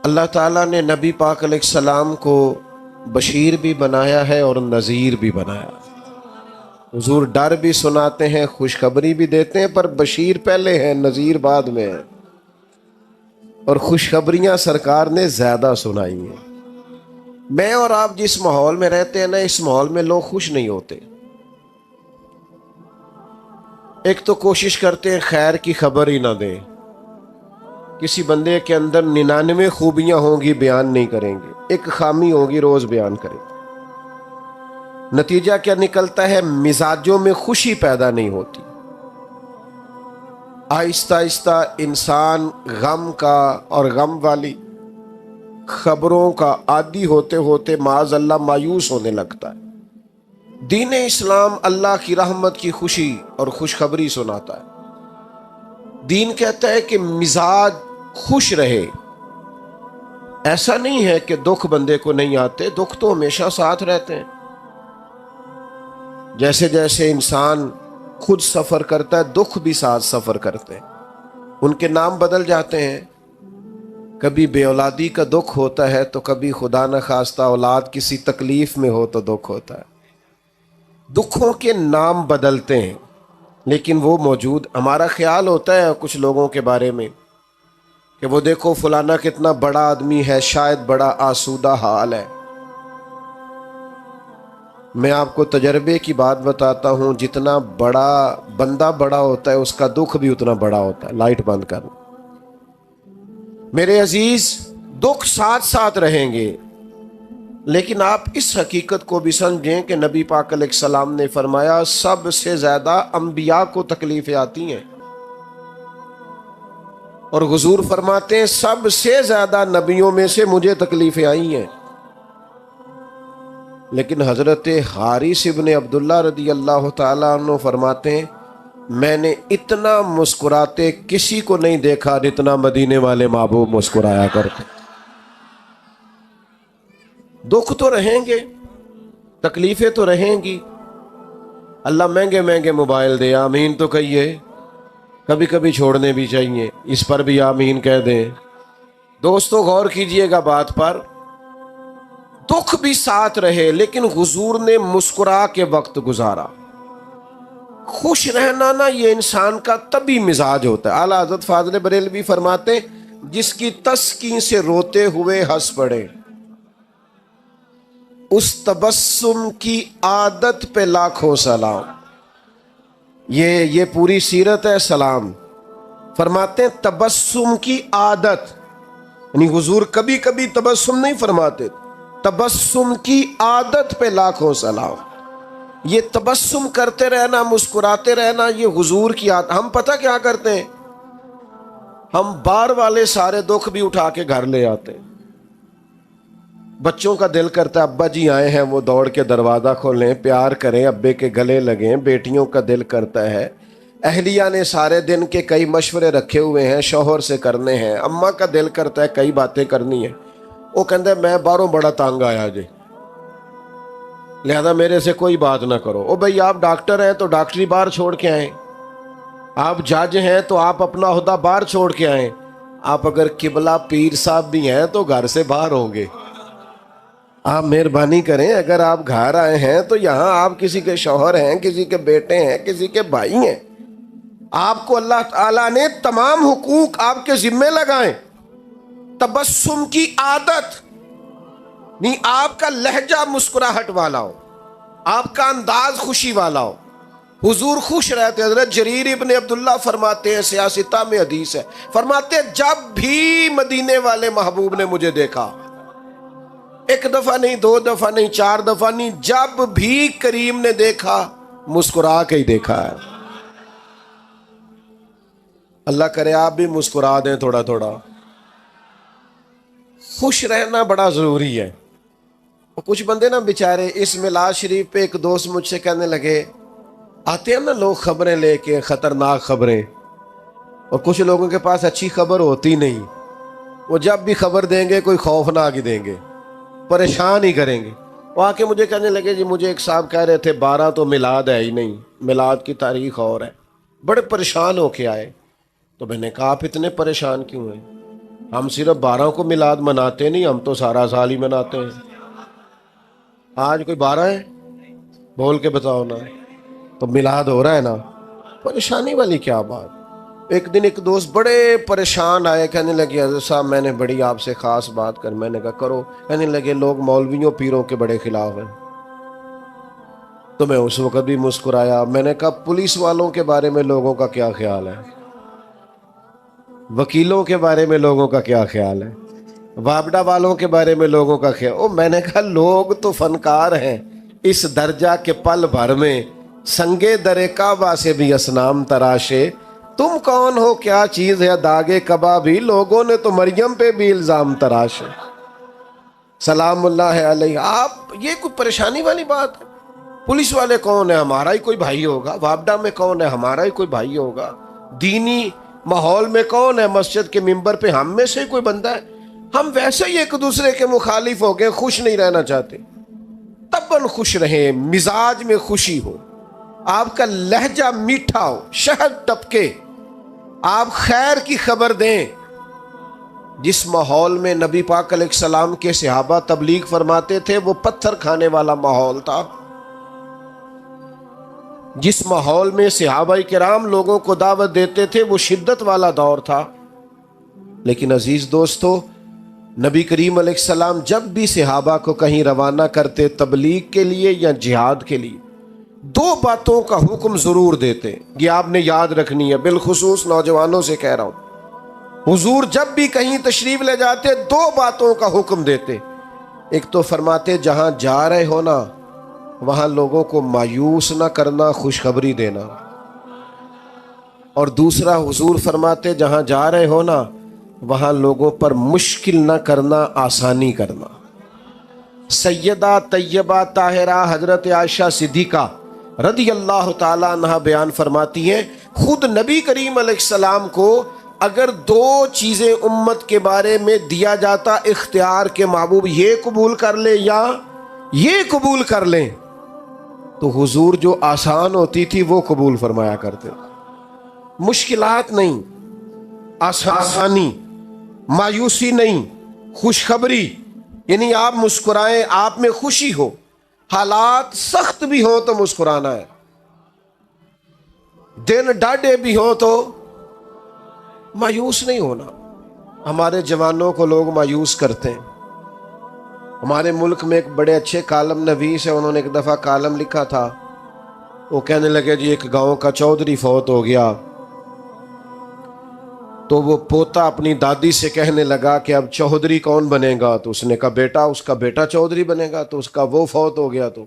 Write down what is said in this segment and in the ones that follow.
اللہ تعالیٰ نے نبی پاک علیہ السلام کو بشیر بھی بنایا ہے اور نذیر بھی بنایا۔ حضور ڈر بھی سناتے ہیں، خوشخبری بھی دیتے ہیں، پر بشیر پہلے ہیں، نذیر بعد میں ہے، اور خوشخبریاں سرکار نے زیادہ سنائی ہیں۔ میں اور آپ جس ماحول میں رہتے ہیں نا، اس ماحول میں لوگ خوش نہیں ہوتے۔ ایک تو کوشش کرتے ہیں خیر کی خبر ہی نہ دیں، کسی بندے کے اندر 99 خوبیاں ہوں گی بیان نہیں کریں گے، ایک خامی ہوگی روز بیان کریں گے۔ نتیجہ کیا نکلتا ہے؟ مزاجوں میں خوشی پیدا نہیں ہوتی۔ آہستہ آہستہ انسان غم کا اور غم والی خبروں کا عادی ہوتے ہوتے معاذ اللہ مایوس ہونے لگتا ہے۔ دین اسلام اللہ کی رحمت کی خوشی اور خوشخبری سناتا ہے۔ دین کہتا ہے کہ مزاج خوش رہے۔ ایسا نہیں ہے کہ دکھ بندے کو نہیں آتے، دکھ تو ہمیشہ ساتھ رہتے ہیں۔ جیسے جیسے انسان خود سفر کرتا ہے، دکھ بھی ساتھ سفر کرتے ہیں، ان کے نام بدل جاتے ہیں۔ کبھی بے اولادی کا دکھ ہوتا ہے تو کبھی خدا نہ خواستہ اولاد کسی تکلیف میں ہو تو دکھ ہوتا ہے۔ دکھوں کے نام بدلتے ہیں لیکن وہ موجود۔ ہمارا خیال ہوتا ہے کچھ لوگوں کے بارے میں کہ وہ دیکھو فلانا کتنا بڑا آدمی ہے، شاید بڑا آسودہ حال ہے۔ میں آپ کو تجربے کی بات بتاتا ہوں، جتنا بڑا بندہ بڑا ہوتا ہے اس کا دکھ بھی اتنا بڑا ہوتا ہے۔ لائٹ بند کرنا۔ میرے عزیز، دکھ ساتھ ساتھ رہیں گے، لیکن آپ اس حقیقت کو بھی سمجھیں کہ نبی پاک علیہ السلام نے فرمایا سب سے زیادہ انبیاء کو تکلیفیں آتی ہیں، اور حضور فرماتے ہیں سب سے زیادہ نبیوں میں سے مجھے تکلیفیں آئی ہیں۔ لیکن حضرت حارث ابن عبداللہ رضی اللہ تعالیٰ عنہ فرماتے ہیں میں نے اتنا مسکراتے کسی کو نہیں دیکھا جتنا مدینے والے محبوب مسکرایا کرتے۔ دکھ تو رہیں گے، تکلیفیں تو رہیں گی۔ اللہ مہنگے مہنگے موبائل دے، آمین تو کہیے۔ کبھی کبھی چھوڑنے بھی چاہیے، اس پر بھی آمین کہہ دیں۔ دوستو غور کیجئے گا بات پر، دکھ بھی ساتھ رہے لیکن حضور نے مسکرا کے وقت گزارا۔ خوش رہنا نا یہ انسان کا طبی مزاج ہوتا ہے۔ اعلیٰ حضرت فاضل بریلوی فرماتے ہیں جس کی تسکین سے روتے ہوئے ہنس پڑے، اس تبسم کی عادت پہ لاکھوں سلام۔ یہ پوری سیرت ہے سلام۔ فرماتے ہیں تبسم کی عادت، یعنی حضور کبھی کبھی تبسم نہیں فرماتے، تبسم کی عادت پہ لاکھوں سلام۔ یہ تبسم کرتے رہنا، مسکراتے رہنا، یہ حضور کی عادت۔ ہم پتہ کیا کرتے ہیں؟ ہم بار والے سارے دکھ بھی اٹھا کے گھر لے آتے ہیں۔ بچوں کا دل کرتا ہے ابا جی آئے ہیں، وہ دوڑ کے دروازہ کھولیں، پیار کریں، ابے کے گلے لگیں۔ بیٹیوں کا دل کرتا ہے، اہلیہ نے سارے دن کے کئی مشورے رکھے ہوئے ہیں، شوہر سے کرنے ہیں۔ اماں کا دل کرتا ہے کئی باتیں کرنی ہیں، وہ کہندے میں باہروں بڑا تانگ آیا جی، لہذا میرے سے کوئی بات نہ کرو۔ او بھئی آپ ڈاکٹر ہیں تو ڈاکٹری باہر چھوڑ کے آئیں، آپ جج ہیں تو آپ اپنا عہدہ باہر چھوڑ کے آئیں۔ آپ اگر قبلہ پیر صاحب بھی ہیں تو گھر سے باہر ہوں گے۔ آپ مہربانی کریں، اگر آپ گھر آئے ہیں تو یہاں آپ کسی کے شوہر ہیں، کسی کے بیٹے ہیں، کسی کے بھائی ہیں۔ آپ کو اللہ تعالیٰ نے تمام حقوق آپ کے ذمے لگائیں۔ تبسم کی عادت نہیں، آپ کا لہجہ مسکراہٹ والا ہو، آپ کا انداز خوشی والا ہو۔ حضور خوش رہتے۔ حضرت جریر ابن عبداللہ فرماتے ہیں، سیاستہ میں حدیث ہے، فرماتے ہیں جب بھی مدینے والے محبوب نے مجھے دیکھا، ایک دفعہ نہیں، دو دفعہ نہیں، چار دفعہ نہیں، جب بھی کریم نے دیکھا مسکرا کے ہی دیکھا ہے۔ اللہ کرے آپ بھی مسکرا دیں تھوڑا تھوڑا۔ خوش رہنا بڑا ضروری ہے۔ کچھ بندے نا بیچارے، اس میلاد شریف پہ ایک دوست مجھ سے کہنے لگے، آتے ہیں نا لوگ خبریں لے کے، خطرناک خبریں، اور کچھ لوگوں کے پاس اچھی خبر ہوتی نہیں، وہ جب بھی خبر دیں گے کوئی خوفناک ہی دیں گے، پریشان ہی کریں گے۔ وہ آ کے مجھے کہنے لگے جی مجھے ایک صاحب کہہ رہے تھے 12 تو میلاد ہے ہی نہیں، میلاد کی تاریخ اور ہے۔ بڑے پریشان ہو کے آئے، تو میں نے کہا آپ اتنے پریشان کیوں ہیں؟ ہم صرف 12 کو میلاد مناتے نہیں، ہم تو سارا سال ہی مناتے ہیں۔ آج کوئی 12 ہے؟ بول کے بتاؤ نا۔ تو میلاد ہو رہا ہے نا، پریشانی والی کیا بات؟ ایک دن ایک دوست بڑے پریشان آئے، کہنے لگے حضرت صاحب میں نے بڑی آپ سے خاص بات کر۔ میں نے کہا کرو۔ کہنے لگے لوگ مولویوں پیروں کے بڑے خلاف ہیں۔ تو میں اس وقت بھی مسکرایا۔ میں نے کہا پولیس والوں کے بارے میں لوگوں کا کیا خیال ہے؟ وکیلوں کے بارے میں لوگوں کا کیا خیال ہے؟ وابڈا والوں کے بارے میں لوگوں کا خیال؟ میں نے کہا لوگ تو فنکار ہیں اس درجہ کے پل بھر میں، سنگے در کعبہ سے بھی اسنام تراشے۔ تم کون ہو، کیا چیز ہے داغے کبابی، لوگوں نے تو مریم پہ بھی الزام تراشے۔ سلام اللہ علیہ۔ آپ یہ کوئی پریشانی والی بات ہے؟ پولیس والے کون ہے؟ ہمارا ہی کوئی بھائی ہوگا۔ وابڈا میں کون ہے؟ ہمارا ہی کوئی بھائی ہوگا۔ دینی ماحول میں کون ہے؟ مسجد کے ممبر پہ ہم میں سے ہی کوئی بندہ ہے؟ ہم ویسے ہی ایک دوسرے کے مخالف ہو گئے، خوش نہیں رہنا چاہتے۔ تباً خوش رہیں، مزاج میں خوشی ہو، آپ کا لہجہ میٹھا ہو، شہد ٹپکے، آپ خیر کی خبر دیں۔ جس ماحول میں نبی پاک علیہ السلام کے صحابہ تبلیغ فرماتے تھے وہ پتھر کھانے والا ماحول تھا۔ جس ماحول میں صحابہ کرام لوگوں کو دعوت دیتے تھے وہ شدت والا دور تھا۔ لیکن عزیز دوستو، نبی کریم علیہ السلام جب بھی صحابہ کو کہیں روانہ کرتے تبلیغ کے لیے یا جہاد کے لیے، 2 باتوں کا حکم ضرور دیتے۔ یہ آپ نے یاد رکھنی ہے، بالخصوص نوجوانوں سے کہہ رہا ہوں۔ حضور جب بھی کہیں تشریف لے جاتے 2 باتوں کا حکم دیتے۔ ایک تو فرماتے جہاں جا رہے ہو نا وہاں لوگوں کو مایوس نہ کرنا، خوشخبری دینا۔ اور دوسرا حضور فرماتے جہاں جا رہے ہو نا وہاں لوگوں پر مشکل نہ کرنا، آسانی کرنا۔ سیدہ طیبہ طاہرہ حضرت عائشہ صدیقہ رضی اللہ تعالیٰ عنہ بیان فرماتی ہیں، خود نبی کریم علیہ السلام کو اگر 2 چیزیں امت کے بارے میں دیا جاتا اختیار کے محبوب یہ قبول کر لیں یا یہ قبول کر لیں، تو حضور جو آسان ہوتی تھی وہ قبول فرمایا کرتے۔ مشکلات نہیں، آسانی، مایوسی نہیں، خوشخبری، یعنی آپ مسکرائیں، آپ میں خوشی ہو، حالات سخت بھی ہوں تو مسکرانا ہے، دن ڈاڈے بھی ہوں تو مایوس نہیں ہونا۔ ہمارے جوانوں کو لوگ مایوس کرتے ہیں۔ ہمارے ملک میں ایک بڑے اچھے کالم نویس ہے، انہوں نے ایک دفعہ کالم لکھا تھا۔ وہ کہنے لگے جی ایک گاؤں کا چودھری فوت ہو گیا، تو وہ پوتا اپنی دادی سے کہنے لگا کہ اب چودھری کون بنے گا؟ تو اس نے کہا بیٹا، اس کا بیٹا چودھری بنے گا۔ تو اس کا وہ فوت ہو گیا، تو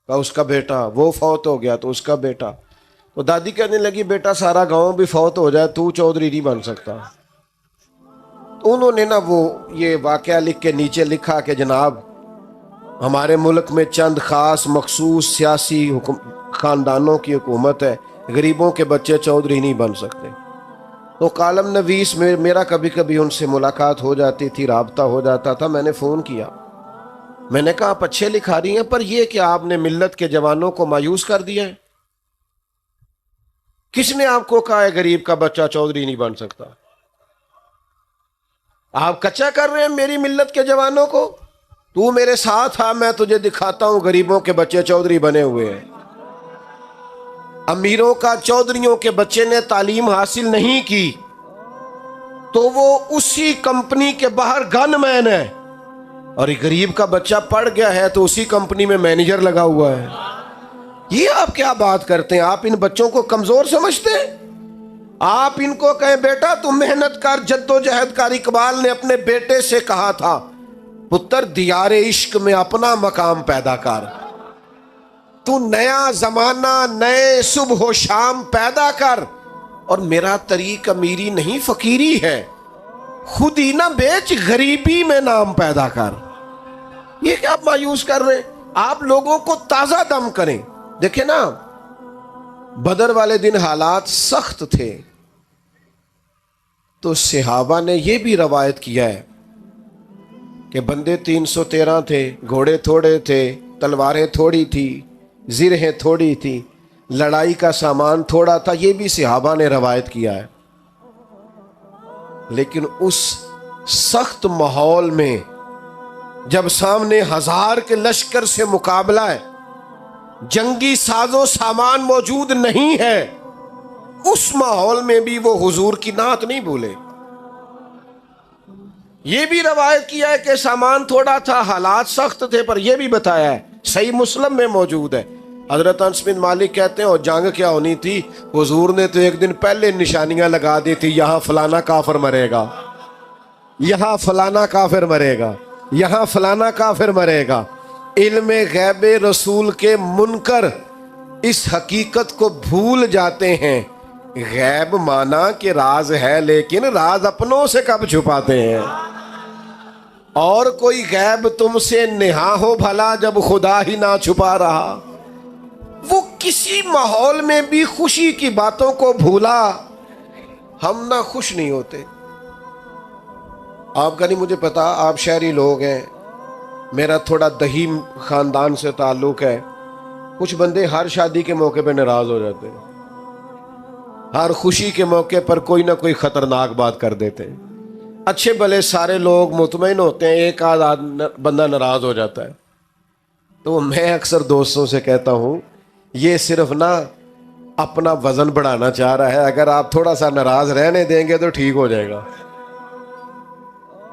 کہا اس کا بیٹا، وہ فوت ہو گیا تو اس کا بیٹا۔ تو دادی کہنے لگی بیٹا سارا گاؤں بھی فوت ہو جائے تو چودھری نہیں بن سکتا۔ تو انہوں نے نا وہ یہ واقعہ لکھ کے نیچے لکھا کہ جناب ہمارے ملک میں چند خاص مخصوص سیاسی خاندانوں کی حکومت ہے، غریبوں کے بچے چودھری نہیں بن سکتے۔ تو کالم نویس میں میرا کبھی کبھی ان سے ملاقات ہو جاتی تھی، رابطہ ہو جاتا تھا۔ میں نے فون کیا، میں نے کہا آپ اچھے لکھا رہی ہیں، پر یہ کہ آپ نے ملت کے جوانوں کو مایوس کر دیا ہے۔ کس نے آپ کو کہا ہے غریب کا بچہ چودھری نہیں بن سکتا؟ آپ کچا کر رہے ہیں میری ملت کے جوانوں کو۔ تو میرے ساتھ آ، میں تجھے دکھاتا ہوں غریبوں کے بچے چودھری بنے ہوئے ہیں۔ امیروں کا چودھریوں کے بچے نے تعلیم حاصل نہیں کی تو وہ اسی کمپنی کے باہر گن مین ہے، اور ایک غریب کا بچہ پڑھ گیا ہے تو اسی کمپنی میں مینیجر لگا ہوا ہے۔ یہ آپ کیا بات کرتے ہیں؟ آپ ان بچوں کو کمزور سمجھتے ہیں؟ آپ ان کو کہیں بیٹا تم محنت کر، جد و جہد کر۔ اقبال نے اپنے بیٹے سے کہا تھا پتر دیار عشق میں اپنا مقام پیدا کر، تو نیا زمانہ نئے صبح و شام پیدا کر، اور میرا طریق امیری نہیں فقیری ہے، خود ہی نہ بیچ غریبی میں نام پیدا کر۔ یہ کہ آپ مایوس کر رہے ہیں؟ آپ لوگوں کو تازہ دم کریں۔ دیکھیں نا بدر والے دن حالات سخت تھے، تو صحابہ نے یہ بھی روایت کیا ہے کہ بندے 313 تھے، گھوڑے تھوڑے تھے، تلواریں تھوڑی تھی، زرہیں تھوڑی تھی، لڑائی کا سامان تھوڑا تھا۔ یہ بھی صحابہ نے روایت کیا ہے۔ لیکن اس سخت ماحول میں جب سامنے ہزار کے لشکر سے مقابلہ ہے، جنگی ساز و سامان موجود نہیں ہے، اس ماحول میں بھی وہ حضور کی نعت نہیں بھولے۔ یہ بھی روایت کیا ہے کہ سامان تھوڑا تھا، حالات سخت تھے، پر یہ بھی بتایا ہے، صحیح مسلم میں موجود ہے، حضرت انس بن مالک کہتے ہیں اور جنگ کیا ہونی تھی، حضور نے تو ایک دن پہلے نشانیاں لگا دی تھی، یہاں فلانا کافر مرے گا، یہاں فلانا کافر مرے گا، یہاں فلانا کافر مرے گا۔ علم غیب رسول کے منکر اس حقیقت کو بھول جاتے ہیں۔ غیب مانا کہ راز ہے، لیکن راز اپنوں سے کب چھپاتے ہیں؟ اور کوئی غیب تم سے نہا ہو بھلا جب خدا ہی نہ چھپا رہا۔ وہ کسی ماحول میں بھی خوشی کی باتوں کو بھولا، ہم نہ خوش نہیں ہوتے۔ آپ کا نہیں مجھے پتا، آپ شہری لوگ ہیں، میرا تھوڑا دہیم خاندان سے تعلق ہے، کچھ بندے ہر شادی کے موقع پہ ناراض ہو جاتے ہیں، ہر خوشی کے موقع پر کوئی نہ کوئی خطرناک بات کر دیتے ہیں۔ اچھے بھلے سارے لوگ مطمئن ہوتے ہیں، ایک آدھ بندہ ناراض ہو جاتا ہے۔ تو میں اکثر دوستوں سے کہتا ہوں، یہ صرف نا اپنا وزن بڑھانا چاہ رہا ہے، اگر آپ تھوڑا سا ناراض رہنے دیں گے تو ٹھیک ہو جائے گا،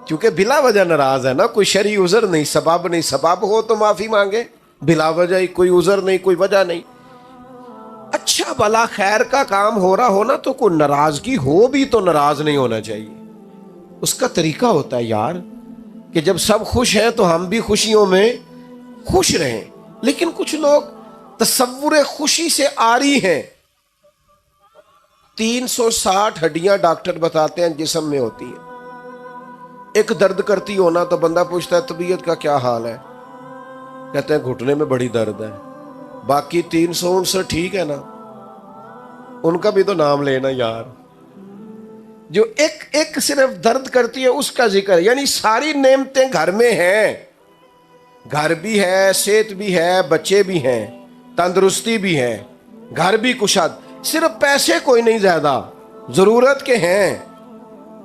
کیونکہ بلا وجہ ناراض ہے نا، کوئی شرعی عذر نہیں، سبب نہیں، سبب ہو تو معافی مانگے، بلا وجہ ہی کوئی عذر نہیں، کوئی وجہ نہیں۔ اچھا بلا خیر کا کام ہو رہا ہونا تو کوئی ناراضگی ہو بھی تو ناراض نہیں ہونا چاہیے۔ اس کا طریقہ ہوتا ہے یار کہ جب سب خوش ہیں تو ہم بھی خوشیوں میں خوش رہیں، لیکن کچھ لوگ تصور خوشی سے عاری ہیں۔ 360 ہڈیاں ڈاکٹر بتاتے ہیں جسم میں ہوتی ہیں، ایک درد کرتی ہونا تو بندہ پوچھتا ہے طبیعت کا کیا حال ہے، کہتے ہیں گھٹنے میں بڑی درد ہے، باقی 359 ٹھیک ہے نا؟ ان کا بھی تو نام لینا یار۔ جو ایک صرف درد کرتی ہے اس کا ذکر، یعنی ساری نعمتیں گھر میں ہیں، گھر بھی ہے، صحت بھی ہے، بچے بھی ہیں، تندرستی بھی ہے، گھر بھی کشاد، صرف پیسے کوئی نہیں زیادہ، ضرورت کے ہیں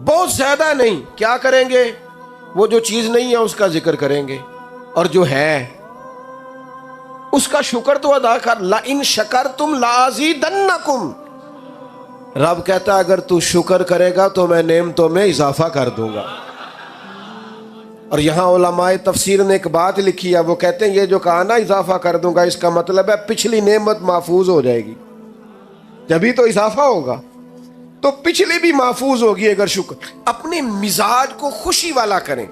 بہت زیادہ نہیں، کیا کریں گے؟ وہ جو چیز نہیں ہے اس کا ذکر کریں گے، اور جو ہے اس کا شکر تو ادا کر۔ لَإِن شَكَرْتُمْ لَأَزِيدَنَّكُمْ، رب کہتا ہے اگر تو شکر کرے گا تو میں نعمتوں میں اضافہ کر دوں گا۔ اور یہاں علماء تفسیر نے ایک بات لکھی ہے، وہ کہتے ہیں یہ جو کہا نا اضافہ کر دوں گا، اس کا مطلب ہے پچھلی نعمت محفوظ ہو جائے گی، جبھی تو اضافہ ہوگا، تو پچھلی بھی محفوظ ہوگی اگر شکر۔ اپنے مزاج کو خوشی والا کریں۔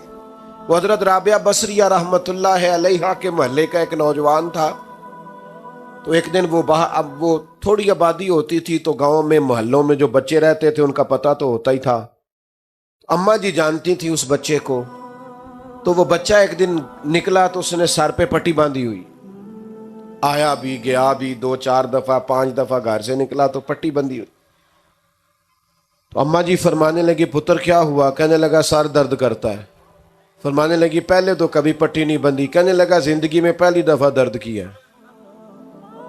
وہ حضرت رابعہ بصریہ رحمت اللہ علیہا کے محلے کا ایک نوجوان تھا، تو ایک دن اب وہ تھوڑی آبادی ہوتی تھی تو گاؤں میں محلوں میں جو بچے رہتے تھے ان کا پتہ تو ہوتا ہی تھا، اماں جی جانتی تھی اس بچے کو، تو وہ بچہ ایک دن نکلا تو اس نے سر پہ پٹی باندھی ہوئی، آیا بھی گیا بھی 2-4 دفعہ 5 دفعہ گھر سے نکلا تو پٹی بندھی ہوئی۔ تو اماں جی فرمانے لگی پتر کیا ہوا؟ کہنے لگا سر درد کرتا ہے۔ فرمانے لگی پہلے تو کبھی پٹی نہیں بندھی۔ کہنے لگا زندگی میں پہلی دفعہ درد کیا۔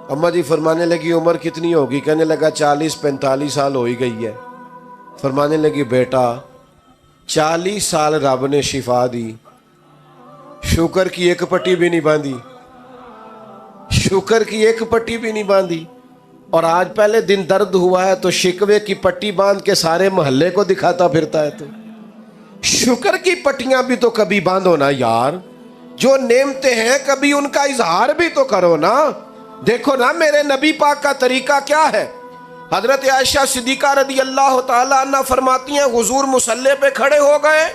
اماں جی فرمانے لگی عمر کتنی ہوگی؟ کہنے لگا 40-45 سال ہو ہی گئی ہے۔ فرمانے لگی بیٹا 40 سال رب نے شفا دی، شکر کی ایک پٹی بھی نہیں باندھی، شکر کی ایک پٹی بھی نہیں باندھی، اور آج پہلے دن درد ہوا ہے تو شکوے کی پٹی باندھ کے سارے محلے کو دکھاتا پھرتا ہے۔ تو شکر کی پٹیاں بھی تو کبھی باندھو نا یار، جو نعمتیں ہیں کبھی ان کا اظہار بھی تو کرو نا۔ دیکھو نا میرے نبی پاک کا طریقہ کیا ہے۔ حضرت عائشہ صدیقہ رضی اللہ تعالی عنہ فرماتی ہیں حضور مصلی پہ کھڑے ہو گئے،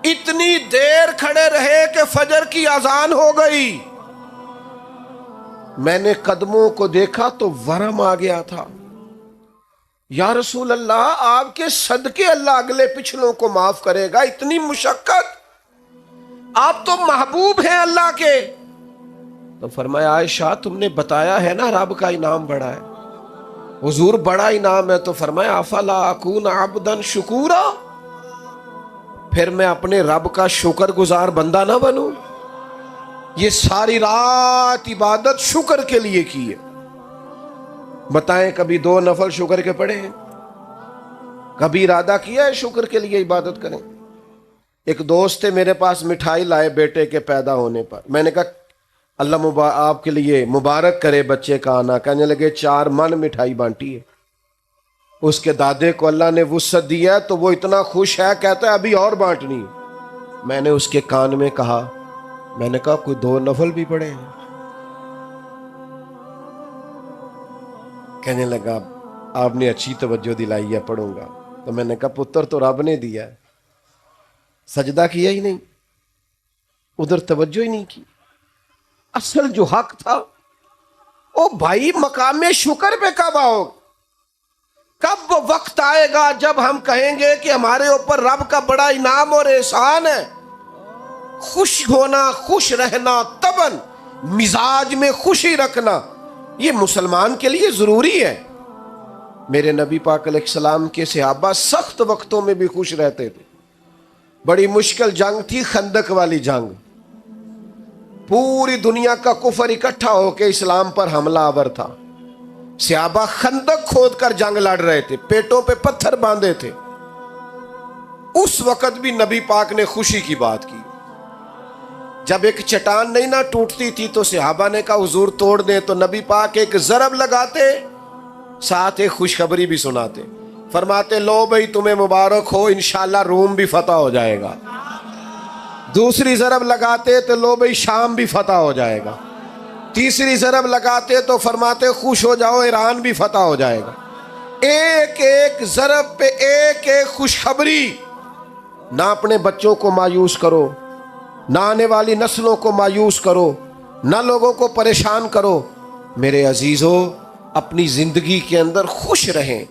اتنی دیر کھڑے رہے کہ فجر کی اذان ہو گئی، میں نے قدموں کو دیکھا تو ورم آ گیا تھا۔ یا رسول اللہ آپ کے صدقے اللہ اگلے پچھلوں کو معاف کرے گا، اتنی مشقت، آپ تو محبوب ہیں اللہ کے۔ تو فرمایا عائشہ تم نے بتایا ہے نا رب کا انعام بڑا ہے۔ حضور بڑا انعام ہے، تو فرمایا افلا اکون عبدا شکورا، پھر میں اپنے رب کا شکر گزار بندہ نہ بنوں؟ یہ ساری رات عبادت شکر کے لیے کی ہے، بتائیں کبھی 2 نفل شکر کے پڑھے ہیں؟ کبھی ارادہ کیا ہے شکر کے لیے عبادت کریں؟ ایک دوست تھے میرے پاس، مٹھائی لائے بیٹے کے پیدا ہونے پر. میں نے کہا اللہ آپ کے لیے مبارک کرے بچے کا آنا. کہنے لگے 4 من مٹھائی بانٹی ہے. اس کے دادے کو اللہ نے وسعت دیا تو وہ اتنا خوش ہے، کہتا ہے ابھی اور بانٹنی ہے. میں نے اس کے کان میں کہا، میں نے کہا کوئی 2 نفل بھی پڑھے ہیں؟ کہنے لگا آپ نے اچھی توجہ دلائی ہے، پڑھوں گا. تو میں نے کہا پتر تو رب نے دیا ہے، سجدہ کیا ہی نہیں، ادھر توجہ ہی نہیں کی. اصل جو حق تھا او بھائی مقام شکر پہ کب آؤ؟ کب وہ وقت آئے گا جب ہم کہیں گے کہ ہمارے اوپر رب کا بڑا انعام اور احسان ہے؟ خوش ہونا، خوش رہنا، طبعاً مزاج میں خوشی رکھنا یہ مسلمان کے لیے ضروری ہے. میرے نبی پاک علیہ السلام کے صحابہ سخت وقتوں میں بھی خوش رہتے تھے. بڑی مشکل جنگ تھی خندق والی جنگ، پوری دنیا کا کفر اکٹھا ہو کے اسلام پر حملہ آور تھا. صحابہ خندق کھود کر جنگ لڑ رہے تھے، پیٹوں پہ پتھر باندھے تھے. اس وقت بھی نبی پاک نے خوشی کی بات کی. جب ایک چٹان نہیں نہ ٹوٹتی تھی تو صحابہ نے کہا حضور توڑ دیں، تو نبی پاک ایک ضرب لگاتے، ساتھ ایک خوشخبری بھی سناتے. فرماتے لو بھائی تمہیں مبارک ہو، انشاءاللہ روم بھی فتح ہو جائے گا. دوسری ضرب لگاتے تو لو بھائی شام بھی فتح ہو جائے گا. تیسری ضرب لگاتے تو فرماتے خوش ہو جاؤ ایران بھی فتح ہو جائے گا. ایک ایک ضرب پہ ایک ایک خوشخبری. نہ اپنے بچوں کو مایوس کرو، نہ آنے والی نسلوں کو مایوس کرو، نہ لوگوں کو پریشان کرو. میرے عزیزو اپنی زندگی کے اندر خوش رہیں.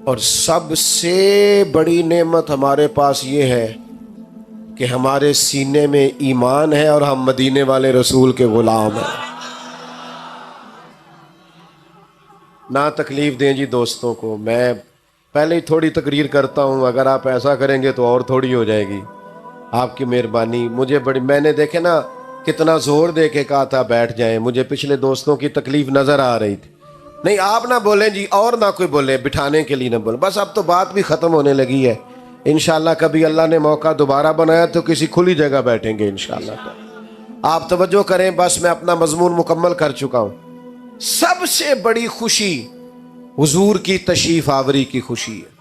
اور سب سے بڑی نعمت ہمارے پاس یہ ہے کہ ہمارے سینے میں ایمان ہے اور ہم مدینے والے رسول کے غلام ہیں. نہ تکلیف دیں جی دوستوں کو. میں پہلے ہی تھوڑی تقریر کرتا ہوں، اگر آپ ایسا کریں گے تو اور تھوڑی ہو جائے گی. آپ کی مہربانی. مجھے بڑی، میں نے دیکھے نا کتنا زور دے کے کہا تھا بیٹھ جائیں، مجھے پچھلے دوستوں کی تکلیف نظر آ رہی تھی. نہیں آپ نہ بولیں جی، اور نہ کوئی بولے، بٹھانے کے لیے نہ بولے. بس اب تو بات بھی ختم ہونے لگی ہے. انشاءاللہ کبھی اللہ نے موقع دوبارہ بنایا تو کسی کھلی جگہ بیٹھیں گے انشاءاللہ. آپ توجہ کریں، بس میں اپنا مضمون مکمل کر چکا ہوں. سب سے بڑی خوشی حضور کی تشریف آوری کی خوشی ہے.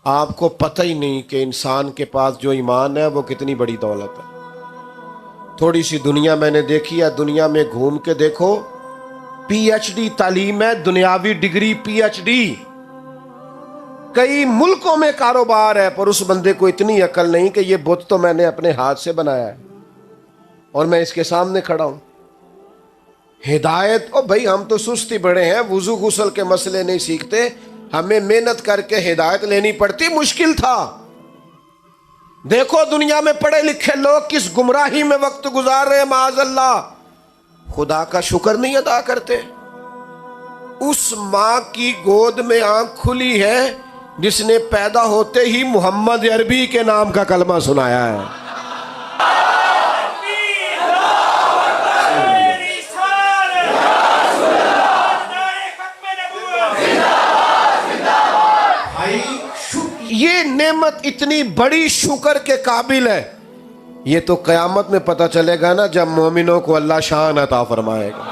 آپ کو پتہ ہی نہیں کہ انسان کے پاس جو ایمان ہے وہ کتنی بڑی دولت ہے. تھوڑی سی دنیا میں نے دیکھی ہے، دنیا میں گھوم کے دیکھو، پی ایچ ڈی تعلیم ہے، دنیاوی ڈگری پی ایچ ڈی. کئی ملکوں میں کاروبار ہے، پر اس بندے کو اتنی عقل نہیں کہ یہ بت تو میں نے اپنے ہاتھ سے بنایا ہے اور میں اس کے سامنے کھڑا ہوں. ہدایت، او بھائی ہم تو سستی بڑے ہیں، وضو غسل کے مسئلے نہیں سیکھتے، ہمیں محنت کر کے ہدایت لینی پڑتی. مشکل تھا. دیکھو دنیا میں پڑھے لکھے لوگ کس گمراہی میں وقت گزار رہے ہیں، معاذ اللہ. خدا کا شکر نہیں ادا کرتے. اس ماں کی گود میں آنکھ کھلی ہے جس نے پیدا ہوتے ہی محمد عربی کے نام کا کلمہ سنایا ہے. یہ نعمت اتنی بڑی شکر کے قابل ہے. یہ تو قیامت میں پتہ چلے گا نا جب مومنوں کو اللہ شان عطا فرمائے گا.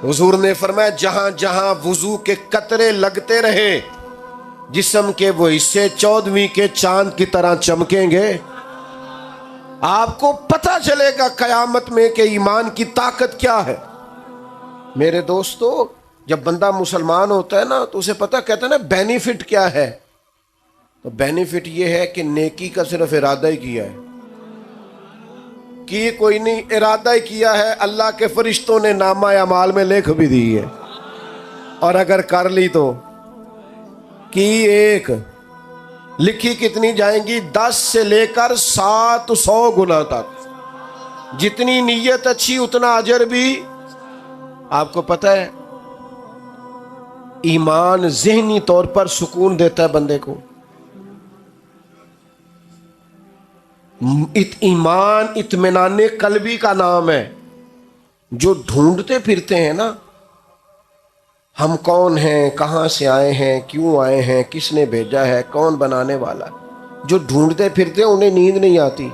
حضور نے فرمایا جہاں جہاں وضو کے قطرے لگتے رہے جسم کے وہ حصے 14ویں کے چاند کی طرح چمکیں گے. آپ کو پتہ چلے گا قیامت میں کہ ایمان کی طاقت کیا ہے. میرے دوستو جب بندہ مسلمان ہوتا ہے نا تو اسے پتہ کہتا ہے نا بینیفٹ کیا ہے. تو بینیفٹ یہ ہے کہ نیکی کا صرف ارادہ ہی کیا ہے، کی کوئی نہیں، ارادہ ہی کیا ہے. اللہ کے فرشتوں نے نامہ اعمال میں لکھ بھی دی ہے، اور اگر کر لی تو کی ایک لکھی کتنی جائیں گی؟ 10 سے لے کر 700 گنا تک. جتنی نیت اچھی اتنا اجر بھی. آپ کو پتہ ہے ایمان ذہنی طور پر سکون دیتا ہے بندے کو. ایمان اطمینان قلبی کا نام ہے. جو ڈھونڈتے پھرتے ہیں نا ہم کون ہیں, کہاں سے آئے ہیں, کیوں آئے ہیں, کس نے بھیجا ہے, کون بنانے والا. جو ڈھونڈتے پھرتے انہیں نیند نہیں آتی.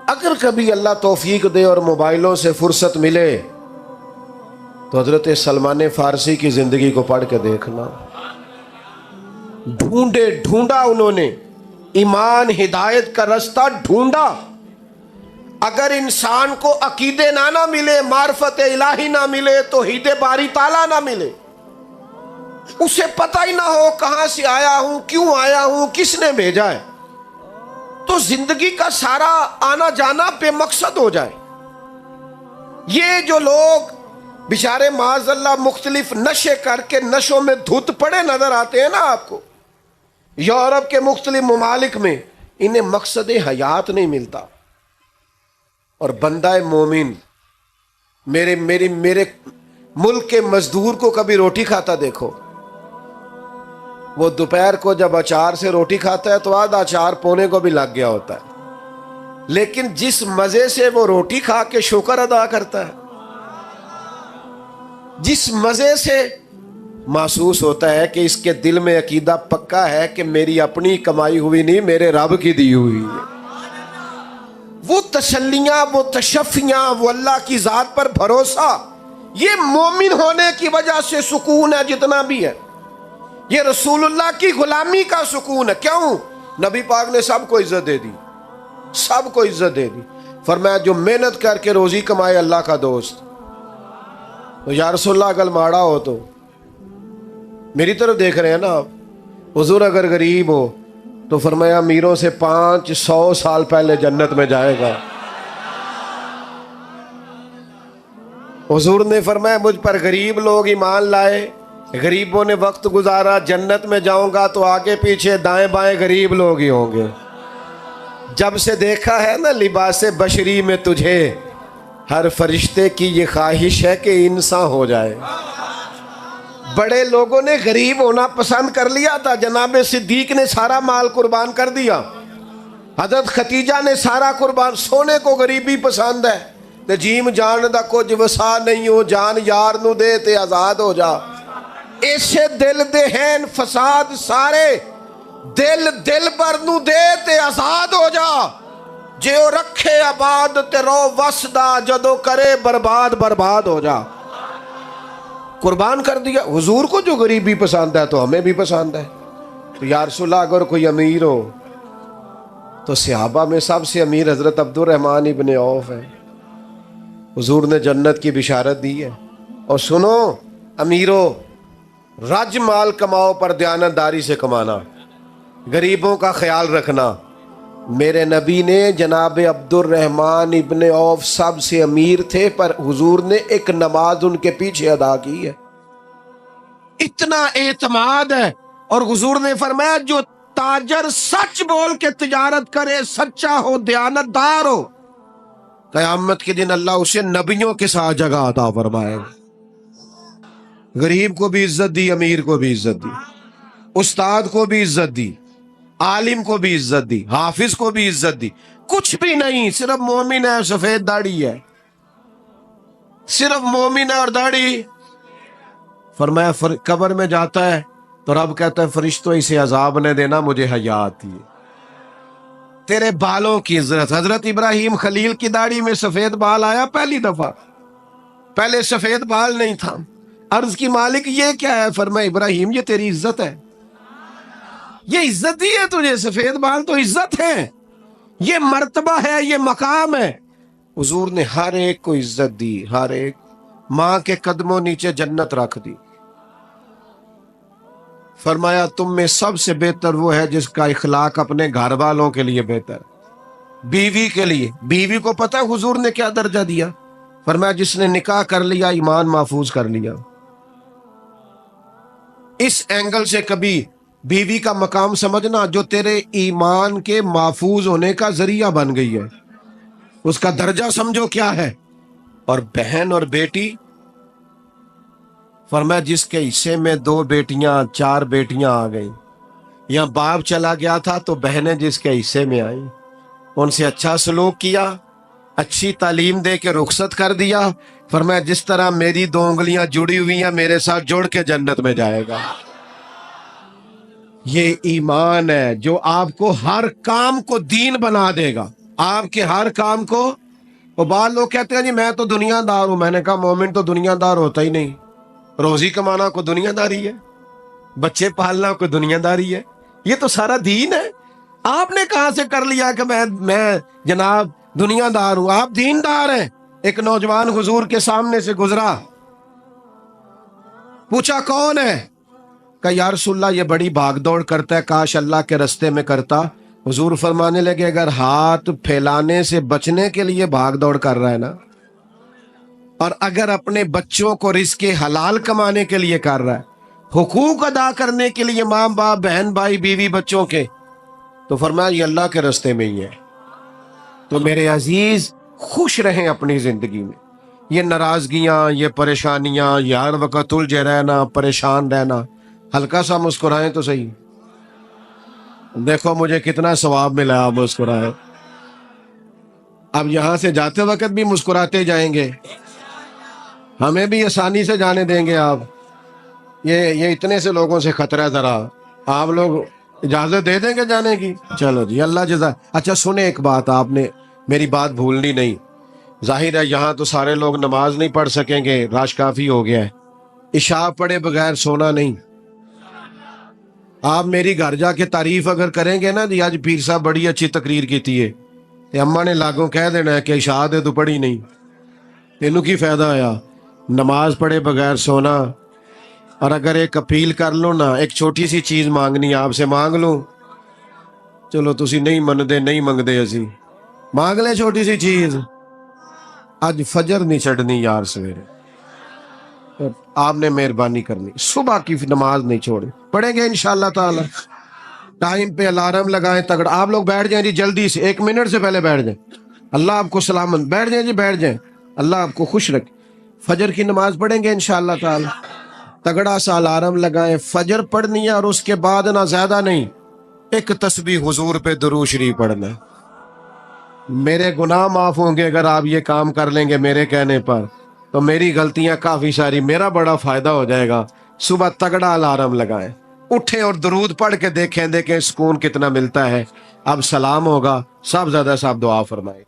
اگر کبھی اللہ توفیق دے اور موبائلوں سے فرصت ملے تو حضرت سلمان فارسی کی زندگی کو پڑھ کے دیکھنا. ڈھونڈا انہوں نے ایمان ہدایت کا رستہ ڈھونڈا. اگر انسان کو عقیدے نہ ملے, معرفت الہی نہ ملے, توحید باری تعالیٰ نہ ملے, اسے پتہ ہی نہ ہو کہاں سے آیا ہوں, کیوں آیا ہوں, کس نے بھیجا ہے, تو زندگی کا سارا آنا جانا بے مقصد ہو جائے. یہ جو لوگ بیچارے معاذ اللہ مختلف نشے کر کے نشوں میں دھت پڑے نظر آتے ہیں نا آپ کو, یورپ کے مختلف ممالک میں, انہیں مقصد حیات نہیں ملتا. اور بندہ مومن میرے ملک کے مزدور کو کبھی روٹی کھاتا دیکھو. وہ دوپہر کو جب اچار سے روٹی کھاتا ہے تو آدھا اچار پونے کو بھی لگ گیا ہوتا ہے, لیکن جس مزے سے وہ روٹی کھا کے شکر ادا کرتا ہے, جس مزے سے محسوس ہوتا ہے کہ اس کے دل میں عقیدہ پکا ہے کہ میری اپنی کمائی ہوئی نہیں, میرے رب کی دی ہوئی ہے. وہ تسلیاں, وہ تشفیاں, وہ اللہ کی ذات پر بھروسہ, یہ مومن ہونے کی وجہ سے سکون ہے جتنا بھی ہے. یہ رسول اللہ کی غلامی کا سکون ہے. کیوں؟ نبی پاک نے سب کو عزت دے دی, سب کو عزت دے دی. فرمایا جو محنت کر کے روزی کمائے اللہ کا دوست. تو یا رسول اللہ اگر ماڑا ہو تو میری طرف دیکھ رہے ہیں نا آپ, حضور اگر غریب ہو تو فرمایا امیروں سے 500 سال پہلے جنت میں جائے گا. حضور نے فرمایا مجھ پر غریب لوگ ایمان لائے, غریبوں نے وقت گزارا, جنت میں جاؤں گا تو آگے پیچھے دائیں بائیں غریب لوگ ہی ہوں گے. جب سے دیکھا ہے نا لباس بشری میں تجھے, ہر فرشتے کی یہ خواہش ہے کہ انسان ہو جائے. بڑے لوگوں نے غریب ہونا پسند کر لیا تھا. جناب صدیق نے سارا مال قربان کر دیا, حضرت ختیجہ نے سارا قربان. سونے کو غریبی پسند ہے تے جیم جان دا کچھ وسا نہیں ہو, جان یار نو دے تے آزاد ہو جا. ایسے دل دے ہیں فساد سارے, دل بر نو دے تے آزاد ہو جا. جے او رکھے آباد تے رو وسدا, جدو کرے برباد برباد ہو جا. قربان کر دیا. حضور کو جو غریبی پسند ہے تو ہمیں بھی پسند ہے. تو یا رسول اللہ اگر کوئی امیر ہو تو صحابہ میں سب سے امیر حضرت عبد الرحمن ابن عوف ہے. حضور نے جنت کی بشارت دی ہے. اور سنو امیرو, رج مال کماؤ پر دیانتداری سے کمانا, غریبوں کا خیال رکھنا. میرے نبی نے جناب عبد الرحمن ابن عوف سب سے امیر تھے, پر حضور نے ایک نماز ان کے پیچھے ادا کی ہے. اتنا اعتماد ہے. اور حضور نے فرمایا جو تاجر سچ بول کے تجارت کرے, سچا ہو, دیانتدار ہو, قیامت کے دن اللہ اسے نبیوں کے ساتھ جگہ عطا فرمائے گا. غریب کو بھی عزت دی, امیر کو بھی عزت دی, استاد کو بھی عزت دی, عالم کو بھی عزت دی, حافظ کو بھی عزت دی. کچھ بھی نہیں, صرف مومن ہے, سفید داڑھی ہے, صرف مومن ہے اور داڑھی. فرمایا قبر میں جاتا ہے تو رب کہتا ہے فرشتوں اسے عذاب نہ دینا, مجھے حیا آتی ہے. تیرے بالوں کی عزت. حضرت ابراہیم خلیل کی داڑھی میں سفید بال آیا پہلی دفعہ, پہلے سفید بال نہیں تھا. عرض کی مالک یہ کیا ہے؟ فرمایا ابراہیم یہ تیری عزت ہے, یہ عزت دی ہے تجھے, سفید بال تو عزت ہے, یہ مرتبہ ہے, یہ مقام ہے. حضور نے ہر ایک کو عزت دی, ہر ایک. ماں کے قدموں نیچے جنت رکھ دی. فرمایا تم میں سب سے بہتر وہ ہے جس کا اخلاق اپنے گھر والوں کے لیے بہتر, بیوی کے لیے. بیوی کو پتہ ہے حضور نے کیا درجہ دیا؟ فرمایا جس نے نکاح کر لیا ایمان محفوظ کر لیا. اس اینگل سے کبھی بیوی کا مقام سمجھنا جو تیرے ایمان کے محفوظ ہونے کا ذریعہ بن گئی ہے, اس کا درجہ سمجھو کیا ہے. اور بہن اور بیٹی, فرمایا جس کے حصے میں 2 بیٹیاں 4 بیٹیاں آ گئیں, یا باپ چلا گیا تھا تو بہنیں جس کے حصے میں آئیں, ان سے اچھا سلوک کیا, اچھی تعلیم دے کے رخصت کر دیا, فرمایا جس طرح میری 2 انگلیاں جڑی ہوئی ہیں میرے ساتھ جڑ کے جنت میں جائے گا۔ یہ ایمان ہے جو آپ کو ہر کام کو دین بنا دے گا، آپ کے ہر کام کو۔ وہ بعض لوگ کہتے ہیں جی میں تو دنیا دار ہوں، میں نے کہا مومن تو دنیا دار ہوتا ہی نہیں، روزی کمانا کو دنیا داری ہے، بچے پالنا کو دنیا داری ہے، یہ تو سارا دین ہے۔ آپ نے کہاں سے کر لیا کہ میں جناب دنیا دار ہوں؟ آپ دین دار ہیں۔ ایک نوجوان حضور کے سامنے سے گزرا، پوچھا کون ہے؟ کہ یا رسول اللہ یہ بڑی بھاگ دوڑ کرتا ہے، کاش اللہ کے رستے میں کرتا۔ حضور فرمانے لگے اگر ہاتھ پھیلانے سے بچنے کے لیے بھاگ دوڑ کر رہا ہے نا، اور اگر اپنے بچوں کو رزق حلال کمانے کے لیے کر رہا ہے، حقوق ادا کرنے کے لیے ماں باپ بہن بھائی بیوی بچوں کے، تو فرمایا یہ اللہ کے رستے میں ہی ہے۔ تو میرے عزیز خوش رہیں اپنی زندگی میں، یہ ناراضگیاں، یہ پریشانیاں، یہ ہر وقت الجھے رہنا، پریشان رہنا، ہلکا سا مسکرائیں تو صحیح۔ دیکھو مجھے کتنا ثواب ملا، آپ مسکرائیں۔ اب یہاں سے جاتے وقت بھی مسکراتے جائیں گے، ہمیں بھی آسانی سے جانے دیں گے آپ؟ یہ اتنے سے لوگوں سے خطرہ ہے، ذرا آپ لوگ اجازت دے دیں گے جانے کی؟ چلو جی اللہ جزا۔ اچھا سنیں ایک بات، آپ نے میری بات بھولنی نہیں۔ ظاہر ہے یہاں تو سارے لوگ نماز نہیں پڑھ سکیں گے، رش کافی ہو گیا ہے، عشاء پڑھے بغیر سونا نہیں۔ آپ میری گھر جا کے تعریف اگر کریں گے نا جی آج پیر صاحب بڑی اچھی تقریر کیتی ہے، تے اماں نے لاگوں کہہ دینا ہے کہ عشاء دے تو پڑھی نہیں، تینوں کی فائدہ آیا؟ نماز پڑھے بغیر سونا۔ اور اگر ایک اپیل کر لو نا، ایک چھوٹی سی چیز مانگنی آپ سے مانگ لوں، چلو تسی نہیں مندے نہیں منگدے، اسی مانگ لے چھوٹی سی چیز۔ آج فجر نہیں چڑھنی یار سویرے، آپ نے مہربانی کرنی، صبح کی نماز نہیں چھوڑی، پڑھیں گے انشاءاللہ تعالی۔ ٹائم پہ الارم لگائیں تگڑا۔ آپ لوگ بیٹھ جائیں جی جلدی سے، 1 منٹ سے پہلے بیٹھ جائیں، اللہ آپ کو سلامت۔ بیٹھ جائیں جی بیٹھ جائیں، اللہ آپ کو خوش رکھے۔ فجر کی نماز پڑھیں گے انشاءاللہ تعالی، تگڑا سا الارم لگائیں، فجر پڑھنی ہے، اور اس کے بعد نہ زیادہ نہیں، ایک تسبیح حضور پہ درود شریف پڑھنا۔ میرے گناہ معاف ہوں گے اگر آپ یہ کام کر لیں گے میرے کہنے پر، تو میری غلطیاں کافی ساری، میرا بڑا فائدہ ہو جائے گا۔ صبح تگڑا الارم لگائیں، اٹھیں اور درود پڑھ کے دیکھیں سکون کتنا ملتا ہے۔ اب سلام ہوگا، سب زیادہ صاحب دعا فرمائیں۔